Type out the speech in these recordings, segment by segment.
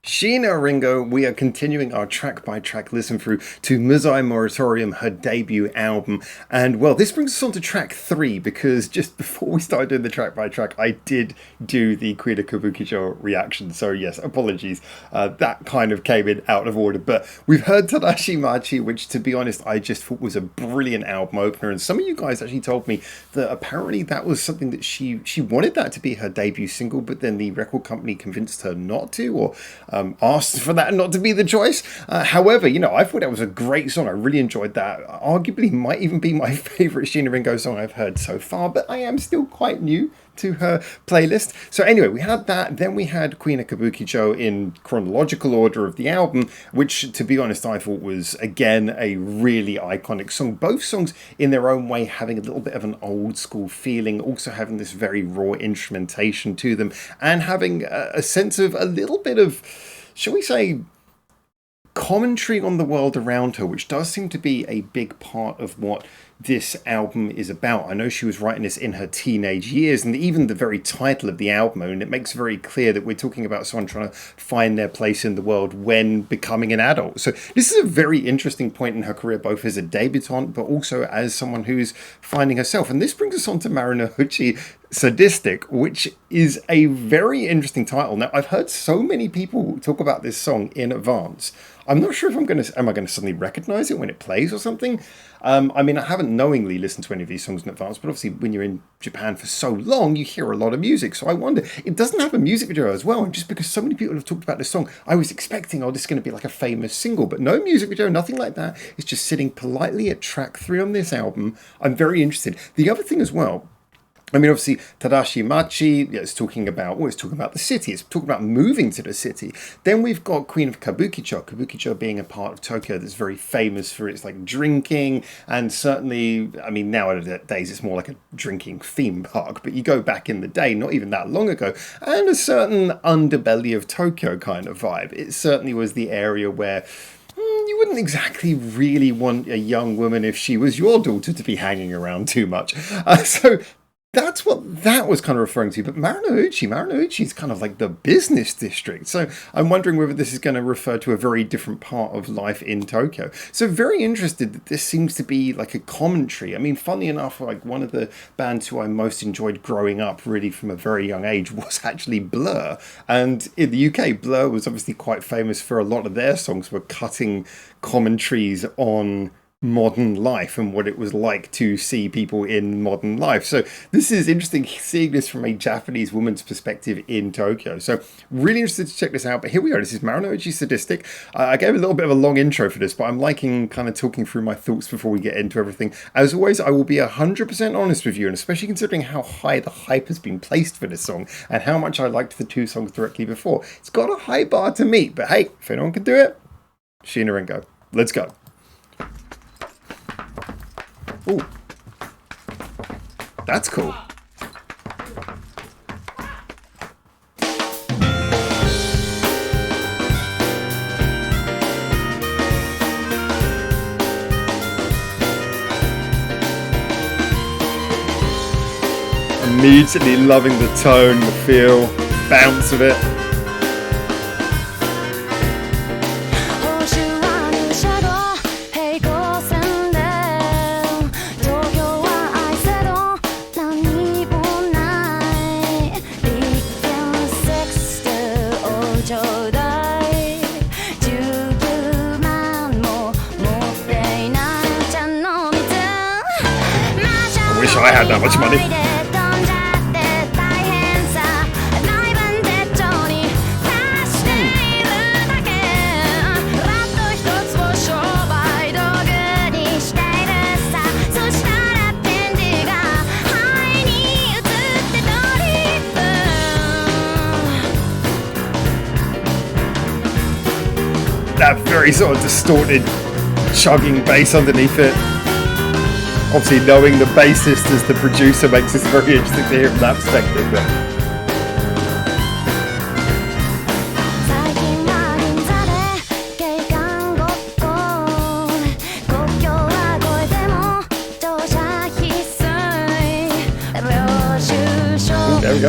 Sheena Ringo, we are continuing our track by track listen through to Muzai Moratorium, her debut album. And well, this brings us on to track 3 because just before we started doing the track by track, I did do the Queen of Kabukicho reaction. So, yes, apologies. That kind of came in out of order. But we've heard Tadashi Machi, which to be honest, I just thought was a brilliant album opener. And some of you guys actually told me that apparently that was something that she wanted that to be her debut single, but then the record company convinced her not to, or asked for that not to be the choice. However, I thought that was a great song. I really enjoyed that. Arguably might even be my favourite Sheena Ringo song I've heard so far, but I am still quite new to her playlist. So anyway, we had that. Then we had Queen of Kabukicho in chronological order of the album, which, to be honest, I thought was, again, a really iconic song. Both songs, in their own way, having a little bit of an old school feeling, also having this very raw instrumentation to them, and having a sense of a little bit of, shall we say, commentary on the world around her, which does seem to be a big part of what this album is about. I know she was writing this in her teenage years, and even the very title of the album, and it makes very clear that we're talking about someone trying to find their place in the world when becoming an adult. So this is a very interesting point in her career, both as a debutante, but also as someone who's finding herself. And this brings us on to Marunouchi Sadistic, which is a very interesting title. Now, I've heard so many people talk about this song in advance. I'm not sure if am I going to suddenly recognize it when it plays or something. I mean, I haven't knowingly listened to any of these songs in advance, but obviously when you're in Japan for so long, you hear a lot of music. So I wonder, it doesn't have a music video as well. And just because so many people have talked about this song, I was expecting, this is going to be like a famous single, but no music video, nothing like that. It's just sitting politely at track 3 on this album. I'm very interested. The other thing as well, I mean, obviously, Tadashi Machi, it's talking about the city. It's talking about moving to the city. Then we've got Queen of Kabukicho being a part of Tokyo that's very famous for its drinking, and certainly, I mean, nowadays it's more like a drinking theme park, but you go back in the day, not even that long ago, and a certain underbelly of Tokyo kind of vibe. It certainly was the area where you wouldn't exactly really want a young woman, if she was your daughter, to be hanging around too much. So that's what that was kind of referring to. But Marunouchi is kind of like the business district. So I'm wondering whether this is going to refer to a very different part of life in Tokyo. So very interested that this seems to be like a commentary. I mean, funny enough, one of the bands who I most enjoyed growing up really from a very young age was actually Blur. And in the UK, Blur was obviously quite famous for a lot of their songs were cutting commentaries on modern life and what it was like to see people in modern life. So this is interesting, seeing this from a Japanese woman's perspective in Tokyo. So really interested to check this out. But here we go. This is Marunouchi Sadistic. I gave a little bit of a long intro for this, but I'm liking kind of talking through my thoughts before we get into everything. As always, I will be 100% honest with you, and especially considering how high the hype has been placed for this song and how much I liked the 2 songs directly before. It's got a high bar to meet, but hey, if anyone can do it, Sheena Ringo. Let's go. Ooh, that's cool. Immediately loving the tone, the feel, bounce of it. I had that much money. That very sort of distorted chugging bass underneath it. Obviously, knowing the bassist as the producer makes this very interesting to hear from that perspective. But there we go.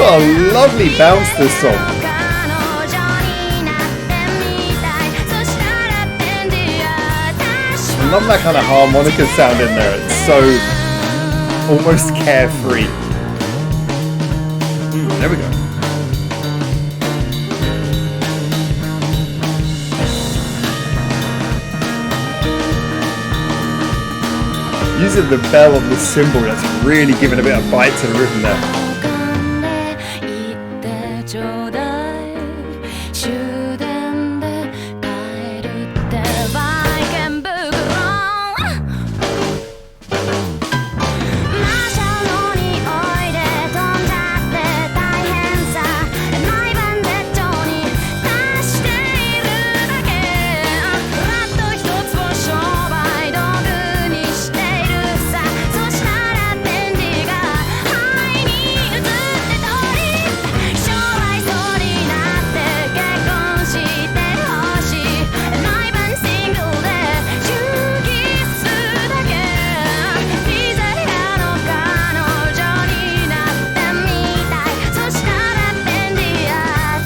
got a lovely bounce to this song. I love that kind of harmonica sound in there. It's so almost carefree. There we go. Using the bell on the cymbal, that's really giving a bit of bite to the rhythm there.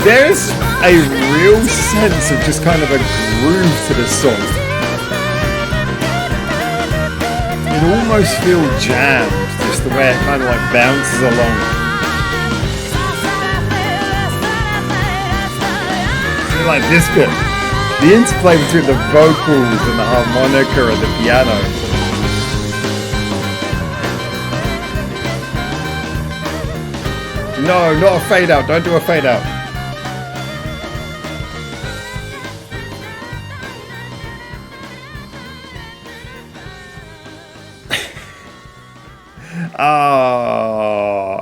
There's a real sense of just kind of a groove to this song. It almost feels jammed, just the way it kind of like bounces along. I like this bit. The interplay between the vocals and the harmonica and the piano. No, not a fade out. Don't do a fade out.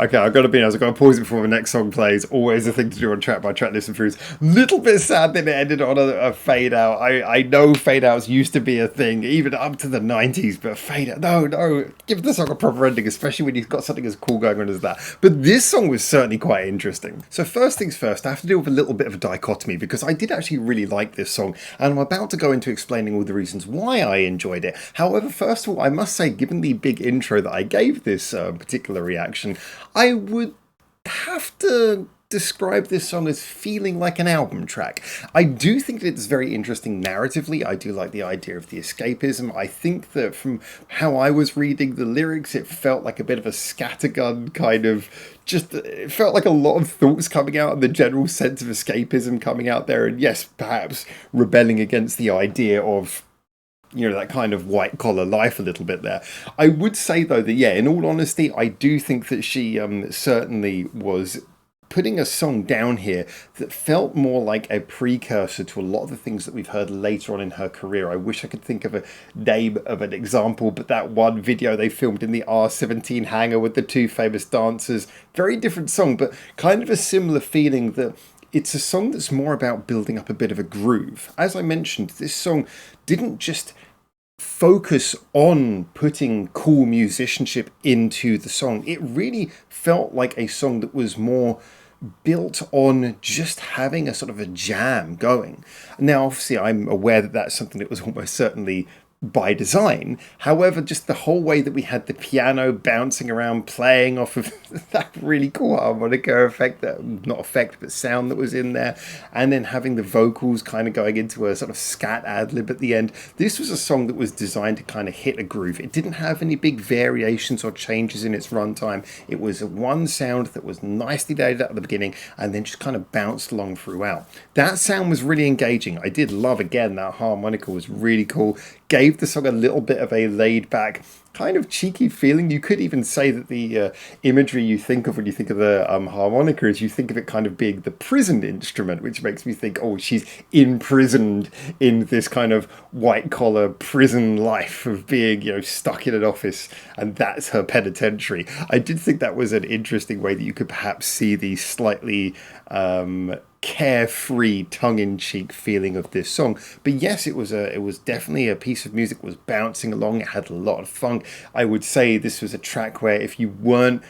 Okay, I've got to be honest, I've got to pause it before the next song plays. Always a thing to do on track by track listen throughs. Little bit sad that it ended on a fade out. I know fade outs used to be a thing, even up to the 90s, but fade out, no, give the song a proper ending, especially when you've got something as cool going on as that. But this song was certainly quite interesting. So first things first, I have to deal with a little bit of a dichotomy because I did actually really like this song, and I'm about to go into explaining all the reasons why I enjoyed it. However, first of all, I must say, given the big intro that I gave this particular reaction, I would have to describe this song as feeling like an album track. I do think that it's very interesting narratively. I do like the idea of the escapism. I think that from how I was reading the lyrics, it felt like a bit of a scattergun kind of, just, it felt like a lot of thoughts coming out and the general sense of escapism coming out there. And yes, perhaps rebelling against the idea of, you know, that kind of white collar life a little bit there. I would say though that, yeah, in all honesty, I do think that she certainly was putting a song down here that felt more like a precursor to a lot of the things that we've heard later on in her career. I wish I could think of a name of an example, but that one video they filmed in the R17 hangar with the two famous dancers, very different song, but kind of a similar feeling that it's a song that's more about building up a bit of a groove. As I mentioned, this song didn't just focus on putting cool musicianship into the song. It really felt like a song that was more built on just having a sort of a jam going. Now, obviously, I'm aware that that's something that was almost certainly by design. However, just the whole way that we had the piano bouncing around, playing off of that really cool harmonica effect, that not effect, but sound that was in there, and then having the vocals kind of going into a sort of scat ad-lib at the end. This was a song that was designed to kind of hit a groove. It didn't have any big variations or changes in its runtime. It was one sound that was nicely laid out at the beginning and then just kind of bounced along throughout. That sound was really engaging. I did love, again, that harmonica was really cool. Gave the song a little bit of a laid back, kind of cheeky feeling. You could even say that the imagery you think of when you think of the harmonica is you think of it kind of being the prison instrument, which makes me think, oh, she's imprisoned in this kind of white collar prison life of being, you know, stuck in an office, and that's her penitentiary. I did think that was an interesting way that you could perhaps see the slightly carefree, tongue-in-cheek feeling of this song. But yes, it was definitely a piece of music that was bouncing along. It had a lot of funk. I would say this was a track where if you weren't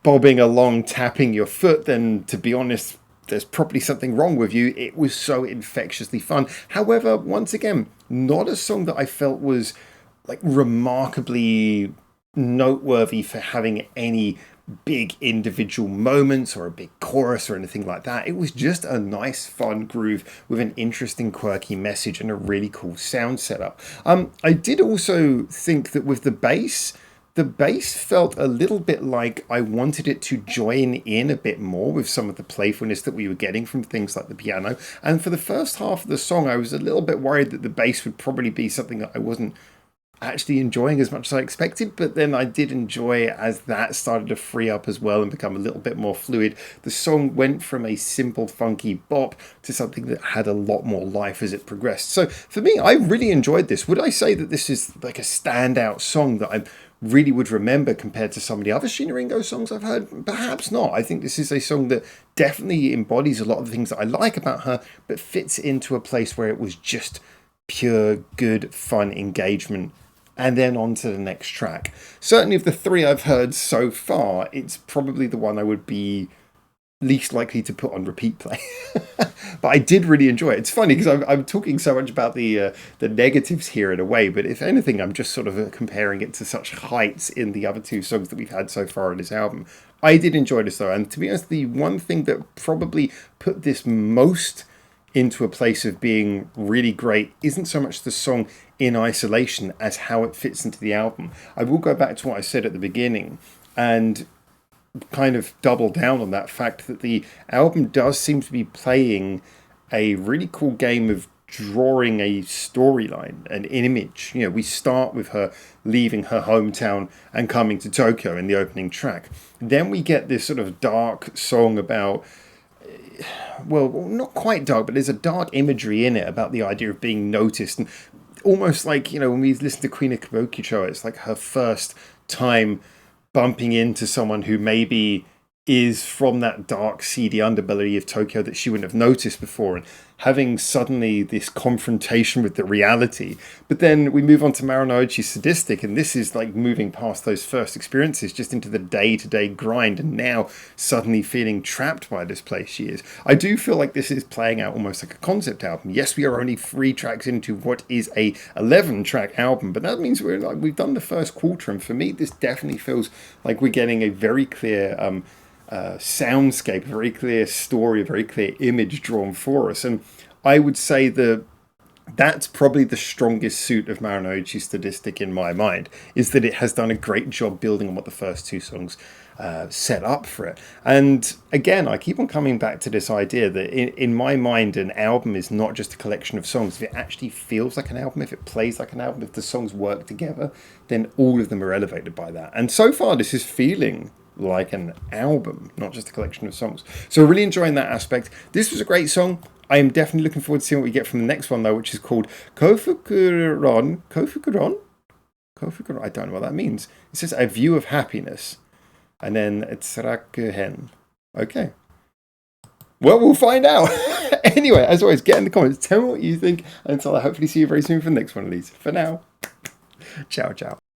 bobbing along, tapping your foot, then to be honest, there's probably something wrong with you. It was so infectiously fun. However, once again, not a song that I felt was like remarkably noteworthy for having any big individual moments or a big chorus or anything like that. It was just a nice, fun groove with an interesting, quirky message and a really cool sound setup. I did also think that with the bass felt a little bit like I wanted it to join in a bit more with some of the playfulness that we were getting from things like the piano. And for the first half of the song, I was a little bit worried that the bass would probably be something that I wasn't actually enjoying as much as I expected, but then I did enjoy it as that started to free up as well and become a little bit more fluid. The song went from a simple funky bop to something that had a lot more life as it progressed. So for me, I really enjoyed this. Would I say that this is like a standout song that I really would remember compared to some of the other Sheena Ringo songs I've heard? Perhaps not. I think this is a song that definitely embodies a lot of the things that I like about her, but fits into a place where it was just pure, good, fun engagement. And then on to the next track. Certainly of the three I've heard so far, it's probably the one I would be least likely to put on repeat play. But I did really enjoy it. It's funny because I'm talking so much about the negatives here in a way, but if anything, I'm just sort of comparing it to such heights in the other two songs that we've had so far in this album. I did enjoy this though, and to be honest, the one thing that probably put this most into a place of being really great isn't so much the song in isolation as how it fits into the album. I will go back to what I said at the beginning and kind of double down on that fact that the album does seem to be playing a really cool game of drawing a storyline, an image. You know, we start with her leaving her hometown and coming to Tokyo in the opening track. Then we get this sort of dark song about, well, not quite dark, but there's a dark imagery in it about the idea of being noticed. And almost like, you know, when we listen to Queen of Kabukicho, it's like her first time bumping into someone who maybe is from that dark, seedy underbelly of Tokyo that she wouldn't have noticed before, and having suddenly this confrontation with the reality. But then we move on to Marunouchi Sadistic, and this is like moving past those first experiences just into the day-to-day grind, and now suddenly feeling trapped by this place she is. I do feel like this is playing out almost like a concept album. Yes, we are only 3 tracks into what is a 11-track album, but that means we've done the first quarter, and for me, this definitely feels like we're getting a very clear soundscape, a very clear story, a very clear image drawn for us. And I would say that that's probably the strongest suit of Marunouchi Sadistic in my mind, is that it has done a great job building on what the first 2 songs set up for it. And again, I keep on coming back to this idea that in my mind, an album is not just a collection of songs. If it actually feels like an album, if it plays like an album, if the songs work together, then all of them are elevated by that. And so far, this is feeling like an album, not just a collection of songs. So really enjoying that aspect. This was a great song. I am definitely looking forward to seeing what we get from the next one though, which is called Kofukuron. Kofukuron? Kofukuron? I don't know what that means. It says A View of Happiness. And then Tsurakuhen. Okay. Well, we'll find out. Anyway, as always, get in the comments. Tell me what you think. Until I hopefully see you very soon for the next one of these. For now, ciao, ciao.